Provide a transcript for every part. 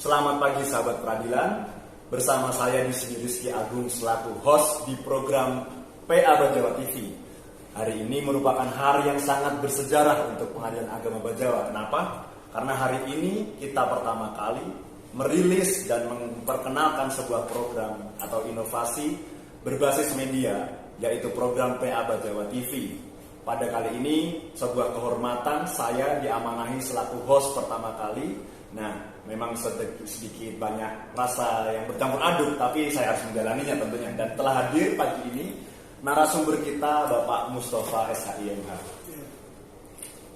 Selamat pagi sahabat peradilan. Bersama saya di sini Rizky Agung selaku host di program PA Bajawa TV. Hari ini merupakan hari yang sangat bersejarah untuk Pengadilan Agama Bajawa. Kenapa? Karena hari ini kita pertama kali merilis dan memperkenalkan sebuah program atau inovasi berbasis media, yaitu program PA Bajawa TV. Pada kali ini sebuah kehormatan saya diamanahi selaku host pertama kali. Nah, memang sedikit banyak rasa yang bercampur aduk, tapi saya harus menjalaninya tentunya. Dan telah hadir pagi ini narasumber kita Bapak Mustafa SHIMH.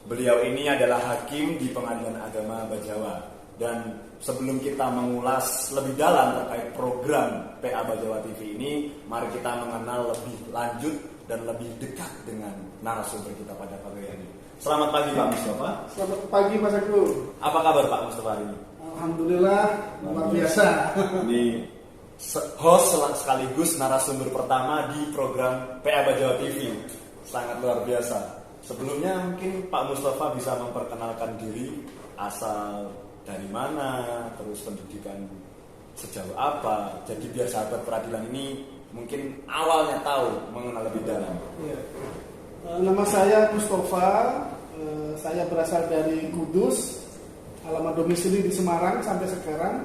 Beliau ini adalah hakim di Pengadilan Agama Bajawa. Dan sebelum kita mengulas lebih dalam terkait program PA Bajawa TV ini, mari kita mengenal lebih lanjut dan lebih dekat dengan narasumber kita pada pagi hari ini. Selamat pagi Pak Mustafa. Selamat pagi Mas Agung. Apa kabar Pak Mustafa hari ini? Alhamdulillah, luar biasa. Ini host sekaligus narasumber pertama di program PA Bajawa TV. Sangat luar biasa. Sebelumnya mungkin Pak Mustafa bisa memperkenalkan diri, asal dari mana, terus pendidikan sejauh apa. Jadi biar sahabat peradilan ini mungkin awalnya tahu mengenal lebih dalam. Ya. Nama saya Mustafa, saya berasal dari Kudus, alamat domisili di Semarang sampai sekarang.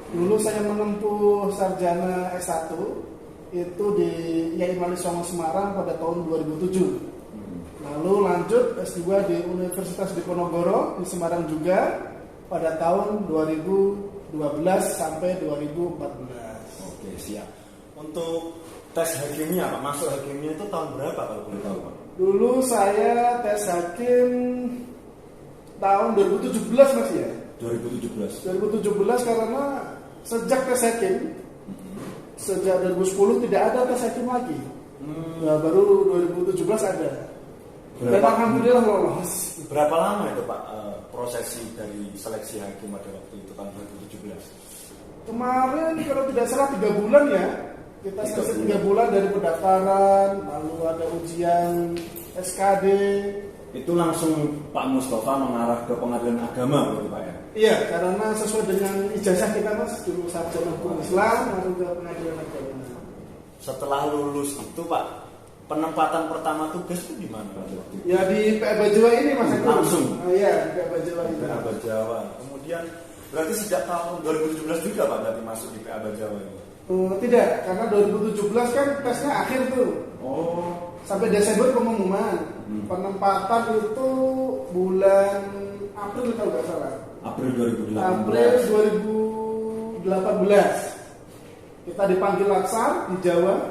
Dulu saya menempuh sarjana S1 itu di IAIN Wali Songo Semarang pada tahun 2007. Lalu lanjut S2 di Universitas Diponegoro di Semarang juga pada tahun 2012 sampai 2014. Oke, siap. Untuk tes hakimnya Pak, masuk hakimnya itu tahun berapa kalau boleh tahu Pak? Dulu saya tes hakim tahun 2017 Mas ya. 2017 karena sejak tes hakim sejak 2010 tidak ada tes hakim lagi. Nah, baru 2017 ada. Dan alhamdulillah lolos. Berapa lama itu Pak prosesi dari seleksi hakim pada waktu itu tahun 2017? Kemarin kalau tidak salah 3 bulan ya. Kita selesai 3 bulan dari pendaftaran, lalu ada ujian SKD. Itu langsung Pak Mustafa mengarah ke Pengadilan Agama begitu Pak ya? Iya, karena sesuai dengan ijazah kita Mas, dulu sarjana hukum Islam, lalu ke Pengadilan Agama. Setelah lulus itu Pak, penempatan pertama tugas itu di mana Pak? Ya di PA Bajawa ini Mas. Langsung? Iya, di PA Bajawa ini. PA Bajawa. Kemudian berarti sejak tahun 2017 juga Pak berarti masuk di PA Bajawa ini? Tidak, karena 2017 kan tesnya akhir tuh. Oh. Sampai Desember pengumuman. Penempatan itu bulan April kalau nggak salah. April 2018. April 2018. Kita dipanggil laksar di Jawa.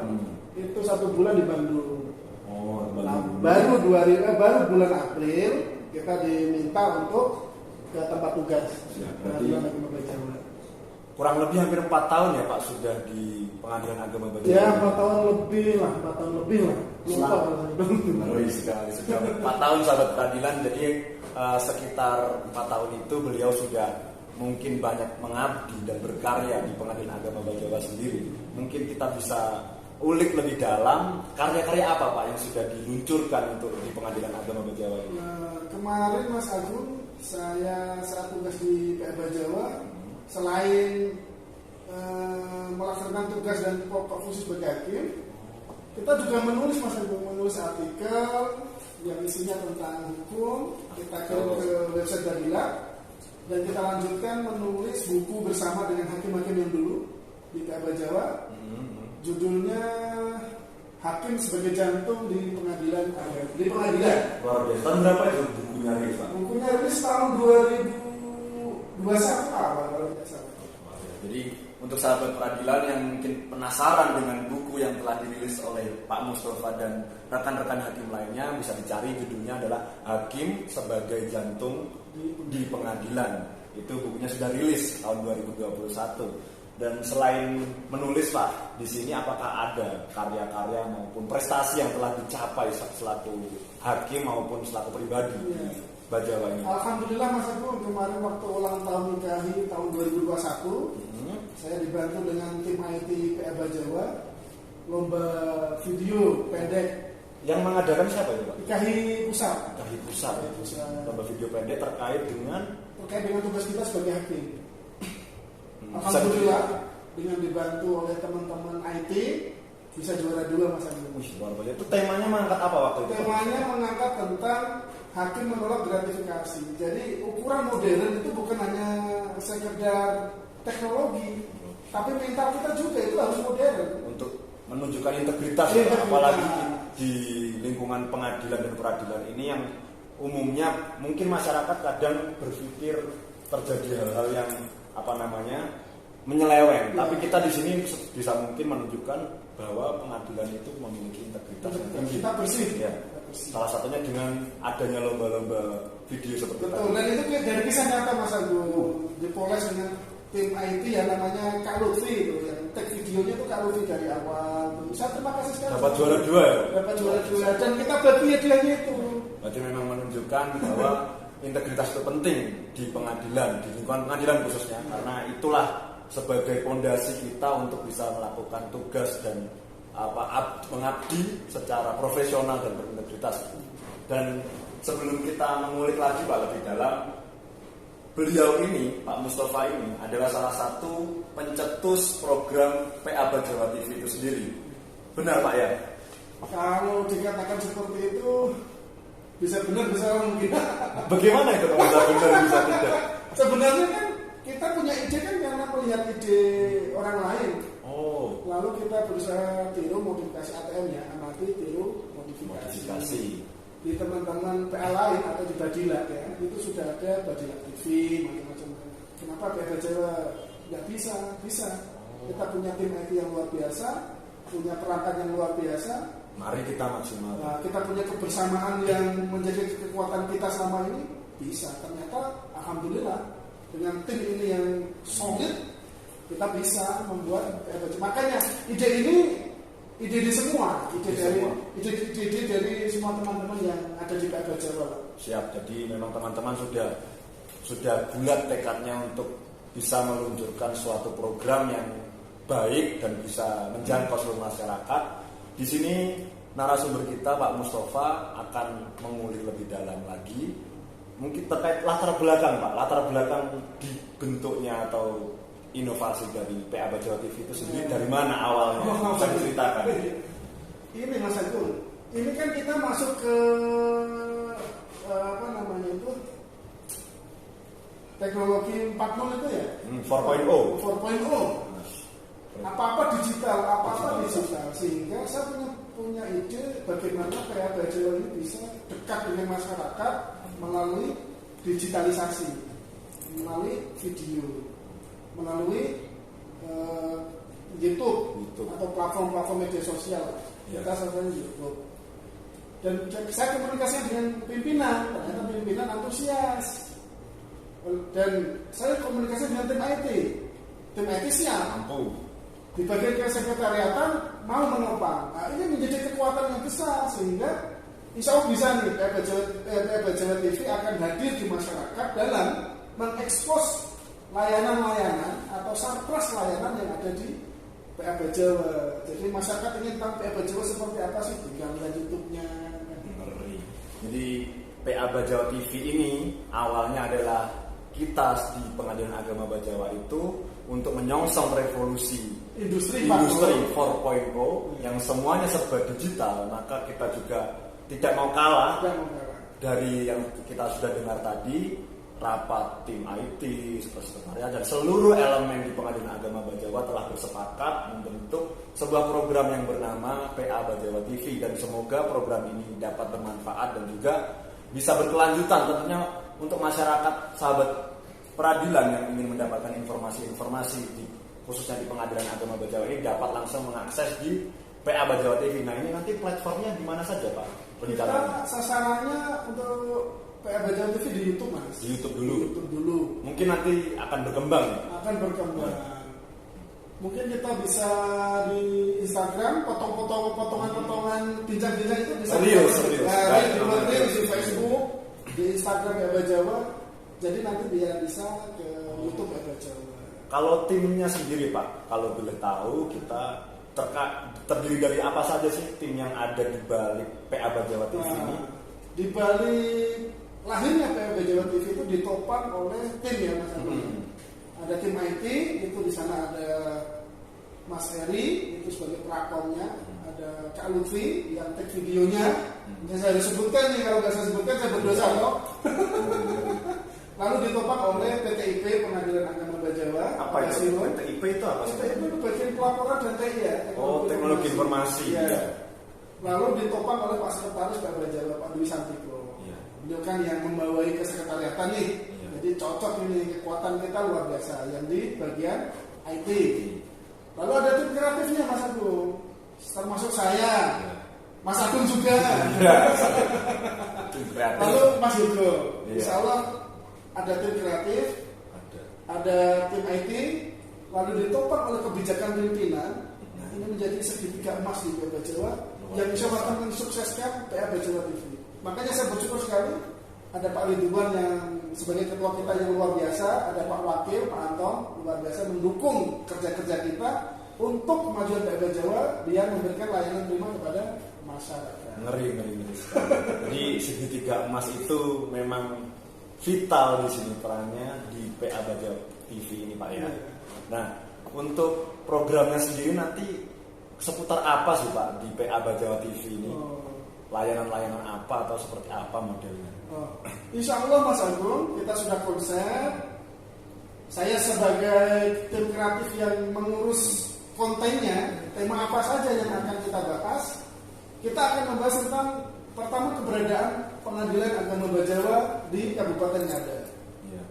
Itu 1 bulan di Bandung. Oh, nah, baru bulan April kita diminta untuk ke tempat tugas. Ya, Pengadilan Agama Bajawa. Kurang lebih hampir 4 tahun ya Pak sudah di Pengadilan Agama Bajawa. Ya 4 tahun lebih lah. Lupa. Sekali sudah 4 tahun sahabat peradilan. Jadi sekitar 4 tahun itu beliau sudah mungkin banyak mengabdi dan berkarya di Pengadilan Agama Bajawa sendiri. Mungkin kita bisa ulik lebih dalam karya-karya apa Pak yang sudah diluncurkan untuk di Pengadilan Agama Bajawa ini. Kemarin Mas Agung, saya saat tugas di PA Bajawa, selain melaksanakan tugas dan pokok fungsi sebagai hakim, kita juga menulis artikel yang isinya tentang hukum. Kita kirim ke website Dalila dan kita lanjutkan menulis buku bersama dengan hakim-hakim yang dulu di PA Bajawa. Judulnya Hakim sebagai Jantung di Pengadilan Agama. Di Pengadilan. Luar biasa. Tahun berapa itu bukunya rilis Pak? Bukunya rilis tahun 2021 kalau tidak salah. Jadi untuk sahabat peradilan yang mungkin penasaran dengan buku yang telah dirilis oleh Pak Mustafa dan rekan-rekan hakim lainnya, bisa dicari, judulnya adalah Hakim sebagai Jantung di Pengadilan. Itu bukunya sudah rilis tahun 2021. Dan selain menulis Pak, di sini apakah ada karya-karya maupun prestasi yang telah dicapai selaku hakim maupun selaku pribadi di Bajawa ini? Alhamdulillah Mas Agung, kemarin waktu ulang tahun IKAHI tahun 2021, saya dibantu dengan tim IT PA Bajawa, lomba video pendek. Yang mengadakan siapa itu Pak? IKAHI Pusat. IKAHI Pusat. Lomba video pendek terkait dengan tugas kita sebagai hakim. Alhamdulillah dengan dibantu oleh teman-teman IT bisa juara 2 Mas Agung. Luar biasa. Itu temanya mengangkat apa waktu itu? Temanya mengangkat tentang hakim menolak gratifikasi. Jadi ukuran modern itu bukan hanya sekedar teknologi, tapi mental kita juga itu harus modern. Untuk menunjukkan integritas, ya, apalagi di lingkungan pengadilan dan peradilan ini yang umumnya mungkin masyarakat kadang berpikir terjadi hal-hal yang menyeleweng. Tapi kita di sini bisa mungkin menunjukkan bahwa pengadilan itu memiliki integritas yang tinggi. Kita bersih. Ya. Salah satunya dengan adanya lomba-lomba video seperti itu. Betul. Dan itu dari kisah nyata Mas Agung. Dipoles dengan tim IT yang namanya Kak Lutfi itu, yang tag videonya itu Kak Lutfi dari awal. Saya terima kasih sekali. Dapat juara 2 ya? Dapat juara 2 dan kita bagi hadiahnya itu. Berarti memang menunjukkan bahwa integritas itu penting di pengadilan, di lingkungan pengadilan khususnya, karena itulah sebagai fondasi kita untuk bisa melakukan tugas dan mengabdi secara profesional dan berintegritas. Dan sebelum kita mengulik lagi Pak lebih dalam, beliau ini, Pak Mustafa ini adalah salah satu pencetus program PA Jawa TV itu sendiri. Benar Pak ya? Kalau dikatakan seperti itu bisa benar bisa mungkin. Bagaimana itu kalau bisa benar bisa tidak? Sebenarnya kan kita punya ide kan karena melihat ide orang lain. Oh. Lalu kita berusaha tiru modifikasi ATM ya, amati tiru modifikasi. Di teman-teman PA lain atau di Badilat ya, itu sudah ada Badilat TV macam-macam. Kenapa PA Jawa nggak bisa? Bisa. Kita punya tim IT yang luar biasa, punya perangkat yang luar biasa. Mari kita maksimal. Nah, kita punya kebersamaan yang menjadi kekuatan kita selama ini bisa. Ternyata alhamdulillah dengan tim ini yang solid kita bisa membuat makanya ide ini ide di semua, ide dari semua teman-teman yang ada di PA Jawa. Siap. Jadi memang teman-teman sudah bulat tekadnya untuk bisa meluncurkan suatu program yang baik dan bisa menjangkau seluruh masyarakat. Di sini narasumber kita Pak Mustafa akan mengulik lebih dalam lagi, mungkin terkait latar belakang Pak, latar belakang dibentuknya atau inovasi dari PA Jawa TV itu sendiri dari mana awalnya? Bisa diceritakan? Ini Mas Agung, ini kan kita masuk ke teknologi 4.0 itu ya? 4.0. 4.0. Apa-apa digital, digital. Sehingga saya punya ide bagaimana PA Jawa ini bisa dekat dengan masyarakat melalui digitalisasi, melalui video, melalui YouTube atau platform-platform media sosial. Kita sasaran YouTube. Dan saya komunikasi dengan pimpinan, ternyata pimpinan antusias. Dan saya komunikasi dengan tim IT. Tim IT siap. Di bagian kesekretariatan mau menopang. Nah, ini menjadi kekuatan yang besar sehingga insya Allah bisa nih PA Jawa TV akan hadir di masyarakat dalam mengekspos layanan-layanan atau surplus layanan yang ada di PA Jawa. Jadi masyarakat ingin tahu PA Jawa seperti apa sih, tinggal lihat YouTube-nya. Jadi PA Jawa TV ini awalnya adalah kita di Pengadilan Agama Bajawa itu untuk menyongsong revolusi industri 4.0 yang semuanya serba digital, maka kita juga tidak mau kalah dari yang kita sudah dengar tadi, rapat tim IT, sekretariat dan seluruh elemen di Pengadilan Agama Bajawa telah bersepakat membentuk sebuah program yang bernama PA Jawa TV, dan semoga program ini dapat bermanfaat dan juga bisa berkelanjutan tentunya untuk masyarakat sahabat peradilan yang ingin mendapatkan informasi-informasi khususnya di Pengadilan Agama Bajawa ini dapat langsung mengakses di PA Jawa TV. Nah ini nanti platformnya di mana saja Pak? Kita sasarannya untuk PA Jawa TV di YouTube Mas. Di YouTube dulu. Mungkin nanti akan berkembang. Mungkin kita bisa di Instagram potongan-potongan bincang-bincang itu bisa. Serius. Di Facebook, di Instagram PA Jawa. Jadi nanti dia bisa ke YouTube PA Jawa. Kalau timnya sendiri Pak, kalau boleh tahu kita terdiri dari apa saja sih tim yang ada di balik PA Jawa TV ini? Di balik lahirnya PA Jawa TV itu ditopang oleh tim ya Mas. Ada tim IT, itu di sana ada Mas Eri, itu sebagai pelakonnya. Ada Kak Lutfi yang take videonya. Yang saya disebutkan nih, kalau nggak saya sebutkan saya berdosa loh. Lalu ditopang oleh PTIP Pengadilan Agama Bajawa. Apa itu? PTIP itu apa? PTIP itu bagian pelaporan dan TI ya. Teknologi informasi. Ya. Lalu ditopang oleh Pak Sekretaris Pak Bajawa, Pak Dwi Santiko. Ya. Beliau kan yang membawai kesekretariatan nih. Ya. Jadi cocok ini, kekuatan kita luar biasa. Yang di bagian IT. Lalu ada tim kreatifnya Mas Agung, termasuk saya, Mas Agung juga. Lalu Mas Hugo. Insya Allah ada tim kreatif, ada tim IT, lalu ditopang oleh kebijakan pimpinan. Nah, ini menjadi segitiga emas di PA Jawa yang bisa mensukseskan PA Jawa TV. Makanya saya bersyukur sekali ada Pak Ridwan yang sebagai ketua kita yang luar biasa, ada Pak Wakil, Pak Anton luar biasa mendukung kerja-kerja kita untuk kemajuan PA Jawa, dia memberikan layanan prima kepada masyarakat. Ngeri. Jadi segitiga emas itu memang vital di sini perannya di PA Jawa TV ini Pak ya. Nah, untuk programnya sendiri nanti seputar apa sih Pak di PA Jawa TV ini? Layanan-layanan apa atau seperti apa modelnya? Insya Allah Mas Agung, kita sudah konsep. Saya sebagai tim kreatif yang mengurus kontennya, tema apa saja yang akan kita bahas. Kita akan membahas tentang pertama keberadaan Pengadilan Agama Bajawa di Kabupaten Ngada. Ya.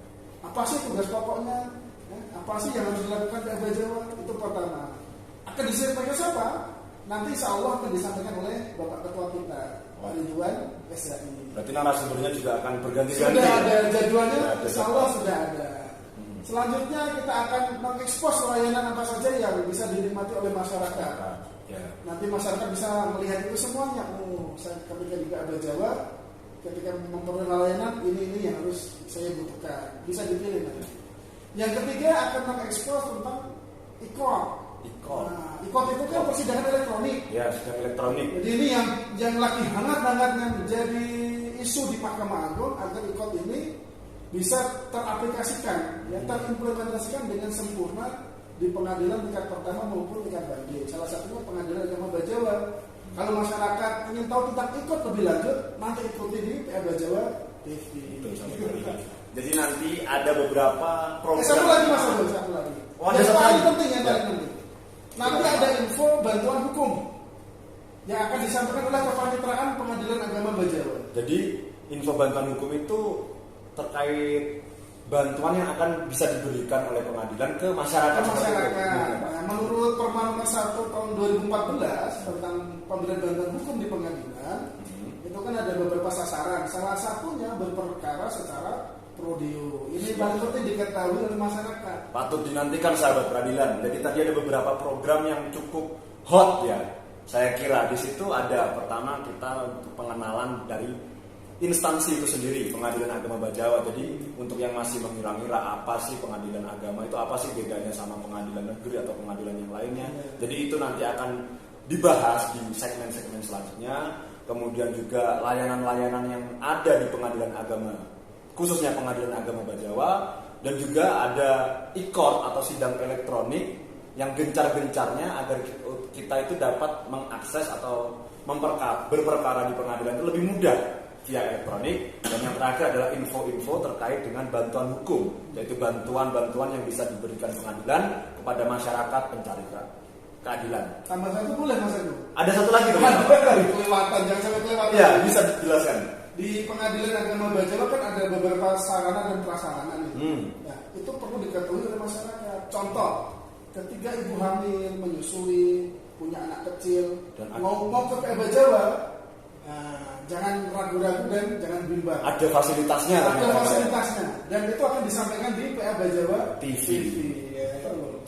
Apa sih tugas pokoknya? Apa sih yang harus dilakukan di Bajawa? Itu pertama. Akan disampaikan siapa? Nanti insya Allah akan disampaikan oleh Bapak Ketua kita, Pak Ridwan SHI. Berarti narasumbernya juga akan berganti-ganti. Sudah ada jadwalnya, insya Allah sudah ada. Selanjutnya kita akan mengekspos layanan apa saja yang bisa dinikmati oleh masyarakat. Ya. Nanti masyarakat bisa melihat itu semuanya. Saya ketika juga ada Jawa, ketika memperoleh layanan ini yang harus saya butuhkan. Bisa dipilih nanti. Yang ketiga akan mengekspos tentang IKOT. Nah, IKOT itu kan persidangan elektronik. Ya, sidang elektronik. Jadi ini yang lagi hangat-hangatnya menjadi isu di Mahkamah Agung agar IKOT ini bisa teraplikasikan, ya, terimplementasikan dengan sempurna di pengadilan tingkat pertama maupun tingkat banding. Salah satunya Pengadilan Agama Bajawa. Kalau masyarakat ingin tahu tentang ikut lebih lanjut, nanti ikuti di PA Bajawa TV. Jadi nanti ada beberapa program. Satu lagi Mas Abdul, satu lagi. Yang paling penting, nanti ada info bantuan hukum yang akan disampaikan oleh Kepaniteraan Pengadilan Agama Bajawa. Jadi info bantuan hukum itu terkait bantuan yang akan bisa diberikan oleh pengadilan ke masyarakat. Nah, menurut Perma nomor 1 tahun 2014 tentang pemberian bantuan hukum di pengadilan, itu kan ada beberapa sasaran. Salah satunya berperkara secara prodeo. Ini paling penting diketahui oleh masyarakat. Patut dinantikan sahabat peradilan. Jadi tadi ada beberapa program yang cukup hot ya. Saya kira di situ ada pertama kita untuk pengenalan dari instansi itu sendiri, Pengadilan Agama Bajawa. Jadi untuk yang masih mengira-ngira apa sih pengadilan agama itu, apa sih bedanya sama pengadilan negeri atau pengadilan yang lainnya. Jadi itu nanti akan dibahas di segmen-segmen selanjutnya. Kemudian juga layanan-layanan yang ada di pengadilan agama, khususnya Pengadilan Agama Bajawa. Dan juga ada e-court atau sidang elektronik yang gencar-gencarnya agar kita itu dapat mengakses atau berperkara di pengadilan itu lebih mudah via elektronik. Dan yang terakhir adalah info-info terkait dengan bantuan hukum, yaitu bantuan-bantuan yang bisa diberikan pengadilan kepada masyarakat pencari keadilan. Tambah satu boleh Mas Agus? Ada satu lagi dong. Kelewatan, jangan sampai kelewatan. Ya, bisa dijelaskan. Di Pengadilan Agama Bajawa kan ada beberapa sarana dan prasarana nih. Nah, itu perlu diketahui oleh masyarakat. Contoh, ketika ibu hamil, menyusui, punya anak kecil, dan mau ke PA Bajawa, jangan ragu-ragu dan jangan bimbang. Ada fasilitasnya. Ada fasilitasnya. Dan itu akan disampaikan di PA Bajawa TV. Ya,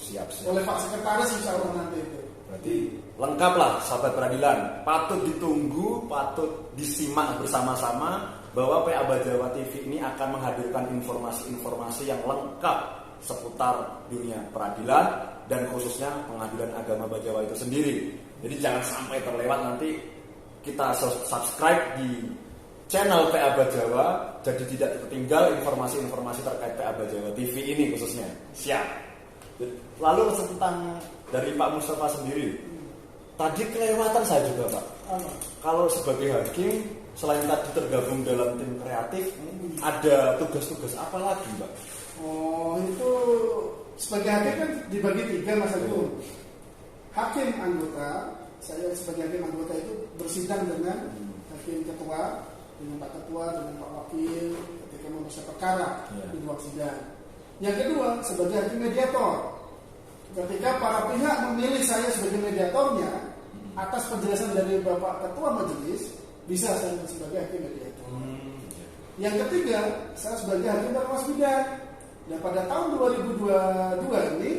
siap. Oleh Pak Sekretaris insya Allah nanti itu. Berarti lengkaplah sahabat peradilan. Patut ditunggu, patut disimak bersama-sama bahwa PA Bajawa TV ini akan menghadirkan informasi-informasi yang lengkap seputar dunia peradilan dan khususnya Pengadilan Agama Bajawa itu sendiri. Jadi jangan sampai terlewat. Nanti kita subscribe di channel PA Jawa, jadi tidak tertinggal informasi-informasi terkait PA Jawa TV ini khususnya. Siap. Lalu tentang dari Pak Mustafa sendiri, tadi kelewatan saya juga Pak. Kalau sebagai hakim, selain tadi tergabung dalam tim kreatif, ada tugas-tugas apa lagi Pak? Oh, itu sebagai hakim kan dibagi 3 Mas Agung. Hakim anggota, saya sebagai hakim anggota itu bersidang dengan hakim ketua, dengan Pak Ketua, dengan Pak Wakil ketika memeriksa perkara di ruang sidang. Yang kedua, sebagai hakim mediator, ketika para pihak memilih saya sebagai mediatornya atas penjelasan dari Bapak Ketua Majelis, bisa saya sebagai hakim mediator. Yang ketiga, saya sebagai hakim pengawas bidang. Dan pada tahun 2022 ini,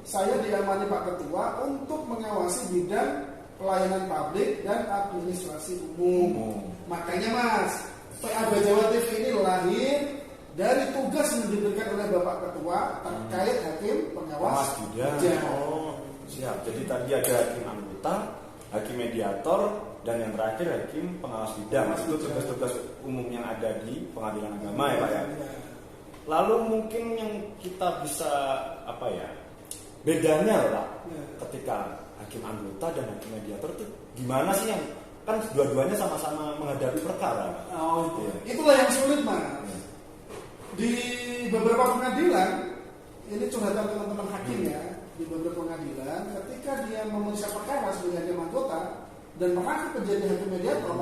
saya diamani Pak Ketua untuk mengawasi bidang pelayanan publik dan administrasi umum. Makanya Mas, PA Jawa TV ini lahir dari tugas yang diberikan oleh Bapak Ketua terkait hakim pengawas bidang. Oh, siap. Jadi tadi ada hakim anggota, hakim mediator, dan yang terakhir hakim pengawas bidang. Itu tugas-tugas umum yang ada di pengadilan agama ya Pak ya. Lalu mungkin yang kita bisa bedanya Pak, ketika hakim anggota dan hakim mediator itu gimana sih, yang kan dua-duanya sama-sama menghadapi perkara? Oh, itulah yang sulit Mas. Di beberapa pengadilan, ini curhatan teman-teman hakim ya, di beberapa pengadilan ketika dia memeriksa perkara sebagai hakim anggota dan merangkap menjadi hakim mediator,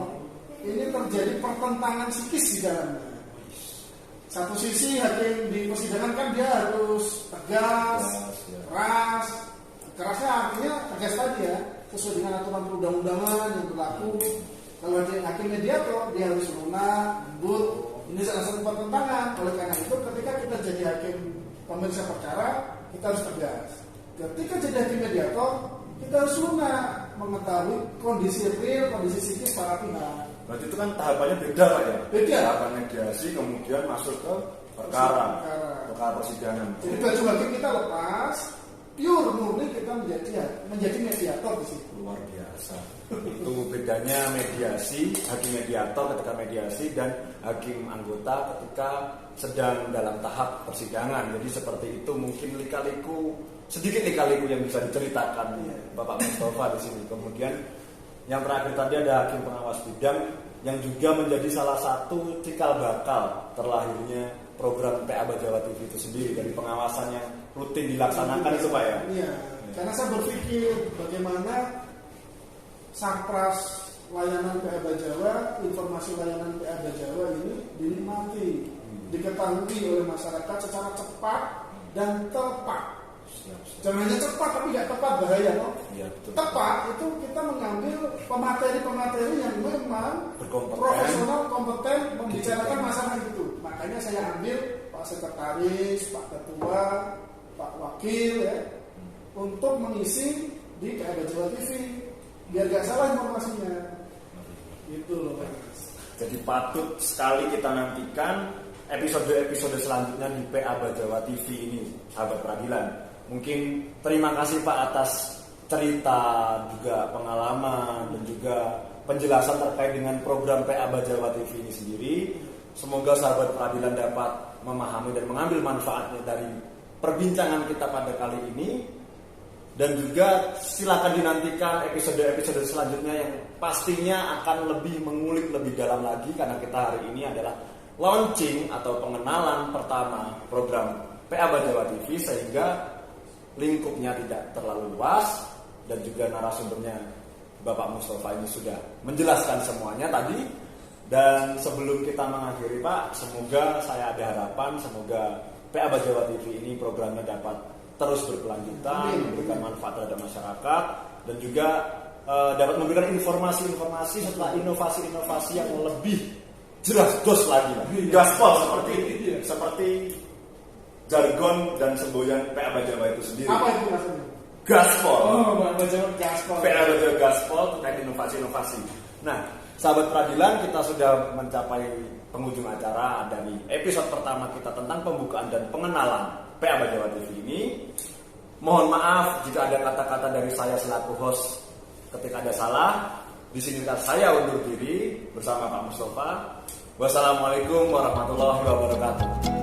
ini terjadi pertentangan psikis di dalamnya. Satu sisi hakim di persidangan kan dia harus tegas, keras. Kerasnya artinya tegas tadi ya, sesuai dengan aturan perundang-undangan yang berlaku. Kalau dia hakim mediator, dia harus lunak, lembut. Ini salah satu pertentangan. Oleh karena itu, ketika kita jadi hakim pemeriksa perkara, kita harus tegas. Ketika jadi hakim mediator, kita harus lunak, mengetahui kondisi real, kondisi psikis para pihak. Berarti itu kan tahapannya beda Pak ya? Beda. Tahapan mediasi kemudian masuk ke perkara persidangan. Jadi baju hakim kita lepas, pure murni kita menjadi mediator di situ. Luar biasa. Itu bedanya mediasi, hakim mediator ketika mediasi dan hakim anggota ketika sedang dalam tahap persidangan. Jadi seperti itu mungkin sedikit lika-liku yang bisa diceritakan Bapak Mustafa di sini. Kemudian yang terakhir tadi ada hakim pengawas bidang yang juga menjadi salah satu cikal bakal terlahirnya program PA Jawa TV itu sendiri, dari pengawasan yang rutin dilaksanakan itu Pak ya? Iya, karena saya berpikir bagaimana sarpras layanan PA Jawa, informasi layanan PA Jawa ini dinikmati, diketahui oleh masyarakat secara cepat dan tepat. Jangan hanya cepat tapi nggak tepat, bahaya loh. Ya, tepat itu kita mengambil pemateri-pemateri yang memang profesional, kompeten membicarakan masalah itu. Makanya saya ambil Pak Sekretaris, Pak Ketua, Pak Wakil ya, untuk mengisi di PA Jawa TV biar nggak salah informasinya. Gitu loh Mas. Jadi patut sekali kita nantikan episode-episode selanjutnya di PA Jawa TV ini, sahabat peradilan. Mungkin terima kasih Pak atas cerita, juga pengalaman dan juga penjelasan terkait dengan program PA Jawa TV ini sendiri. Semoga sahabat peradilan dapat memahami dan mengambil manfaatnya dari perbincangan kita pada kali ini. Dan juga silakan dinantikan episode-episode selanjutnya yang pastinya akan lebih mengulik lebih dalam lagi, karena kita hari ini adalah launching atau pengenalan pertama program PA Jawa TV, sehingga lingkupnya tidak terlalu luas dan juga narasumbernya Bapak Mustafa ini sudah menjelaskan semuanya tadi. Dan sebelum kita mengakhiri Pak, semoga saya ada harapan, semoga PA Jawa TV ini programnya dapat terus berkelanjutan, memberikan manfaat terhadap masyarakat, dan juga dapat memberikan informasi-informasi setelah inovasi-inovasi yang lebih jelas dos lagi, gaspol seperti jargon dan semboyan PA Jawa itu sendiri. Apa itu maksudnya? Gaspol. Gaspol. PA Jawa gaspol terkait inovasi-inovasi. Nah, sahabat peradilan, kita sudah mencapai penghujung acara dari episode pertama kita tentang pembukaan dan pengenalan PA Jawa TV ini. Mohon maaf jika ada kata-kata dari saya selaku host ketika ada salah. Di sini saya undur diri bersama Pak Mustafa. Wassalamualaikum warahmatullahi wabarakatuh.